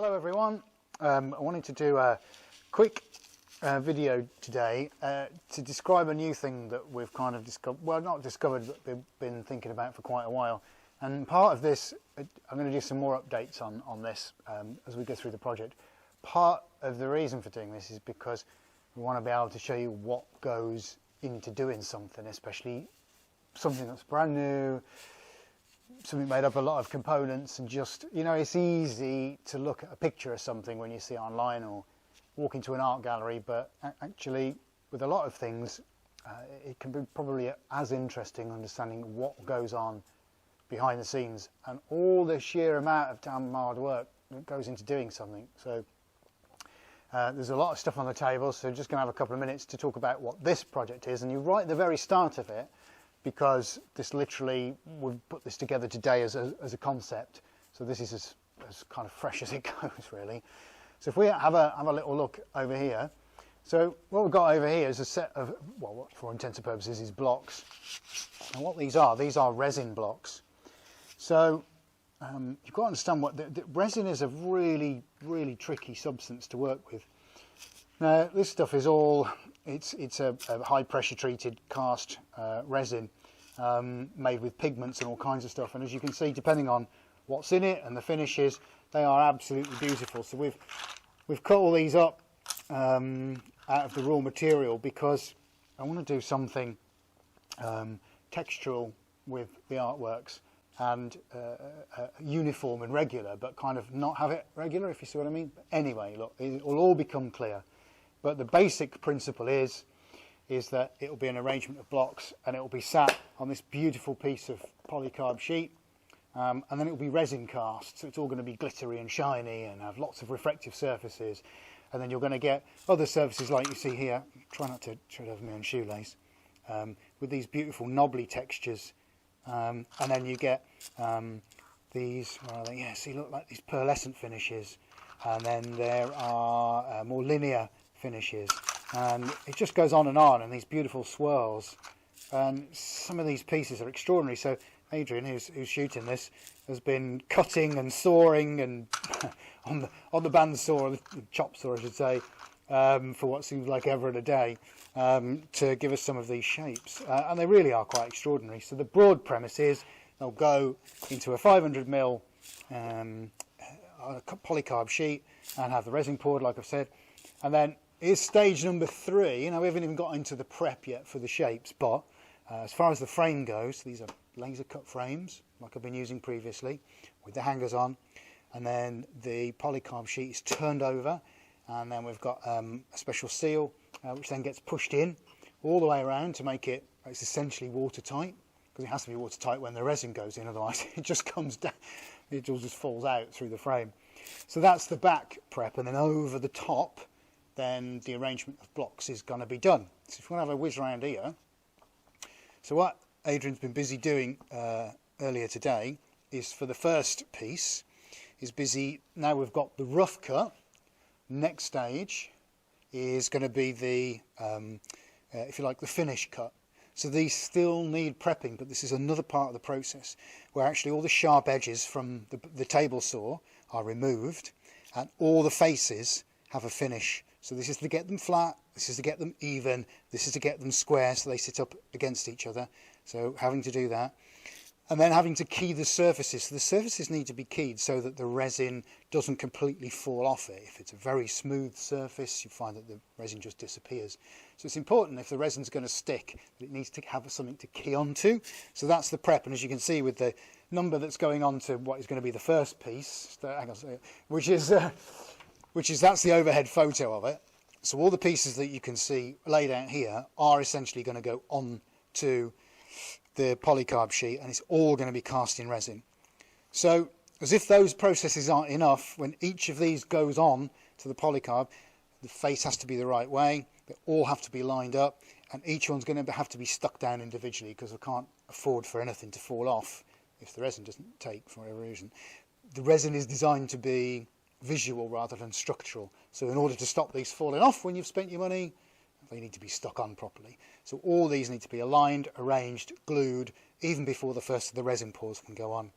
Hello everyone, I wanted to do a quick video today to describe a new thing that we've kind of discovered, well not discovered but we've been thinking about for quite a while, and part of this, I'm going to do some more updates on this as we go through the project. Part of the reason for doing this is because we want to be able to show you what goes into doing something, especially something that's brand new, something made up of a lot of components, and just, you know, it's easy to look at a picture of something when you see it online or walk into an art gallery, but actually with a lot of things it can be probably as interesting understanding what goes on behind the scenes and all the sheer amount of damn hard work that goes into doing something. So there's a lot of stuff on the table, so just going to have a couple of minutes to talk about what this project is, and you're right at the very start of it, because this literally, we've put this together today as a concept, so this is as kind of fresh as it goes really. So if we have a little look over here, so what we've got over here is a set of, well, what for intents and purposes is blocks, and what these are resin blocks. So you've got to understand what the resin is a really tricky substance to work with. Now this stuff is all, it's a high pressure treated cast resin made with pigments and all kinds of stuff, and as you can see, depending on what's in it and the finishes, they are absolutely beautiful. So we've cut all these up out of the raw material because I want to do something textural with the artworks, and uniform and regular, but kind of not have it regular, if you see what I mean. But anyway, look, it will all become clear. But the basic principle is that it will be an arrangement of blocks, and it will be sat on this beautiful piece of polycarb sheet, and then it will be resin cast, so it's all going to be glittery and shiny and have lots of reflective surfaces, and then you're going to get other surfaces like you see here. Try not to tread over my own shoelace, with these beautiful knobbly textures, and then you get these, where are they? Yeah, see, look, like these pearlescent finishes, and then there are more linear finishes, and it just goes on, and these beautiful swirls, and some of these pieces are extraordinary. So Adrian, who's shooting this, has been cutting and sawing and on the bandsaw, the chop saw I should say, for what seems like ever and a day, to give us some of these shapes, and they really are quite extraordinary. So the broad premise is they'll go into a 500mm polycarb sheet and have the resin poured, like I've said, and then is stage number 3. You know, we haven't even got into the prep yet for the shapes, but as far as the frame goes, these are laser cut frames like I've been using previously with the hangers on, and then the polycarb sheet is turned over, and then we've got a special seal which then gets pushed in all the way around to make it, it's essentially watertight, because it has to be watertight when the resin goes in, otherwise it just comes down, it all just falls out through the frame. So that's the back prep, and then over the top then the arrangement of blocks is going to be done. So if we want to have a whiz around here, so what Adrian's been busy doing earlier today is, for the first piece, is busy, now we've got the rough cut, next stage is going to be the, if you like, the finish cut. So these still need prepping, but this is another part of the process where actually all the sharp edges from the table saw are removed, and all the faces have a finish. So this is to get them flat, this is to get them even, this is to get them square so they sit up against each other. So having to do that, and then having to key the surfaces. So the surfaces need to be keyed so that the resin doesn't completely fall off it. If it's a very smooth surface, you find that the resin just disappears. So it's important, if the resin's going to stick, that it needs to have something to key onto. So that's the prep, and as you can see with the number that's going on to what is going to be the first piece, which is that's the overhead photo of it. So all the pieces that you can see laid out here are essentially going to go on to the polycarb sheet, and it's all going to be cast in resin. So as if those processes aren't enough, when each of these goes on to the polycarb, the face has to be the right way, they all have to be lined up, and each one's going to have to be stuck down individually, because I can't afford for anything to fall off if the resin doesn't take for whatever reason. The resin is designed to be visual rather than structural, so in order to stop these falling off when you've spent your money, they need to be stuck on properly. So all these need to be aligned, arranged, glued, even before the first of the resin pours can go on.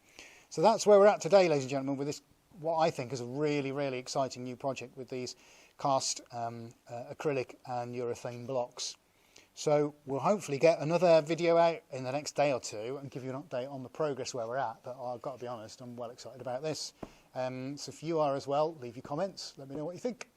So that's where we're at today, ladies and gentlemen, with this what I think is a really, really exciting new project with these cast acrylic and urethane blocks. So we'll hopefully get another video out in the next day or two and give you an update on the progress where we're at. But I've got to be honest, I'm well excited about this. So if you are as well, leave your comments. Let me know what you think.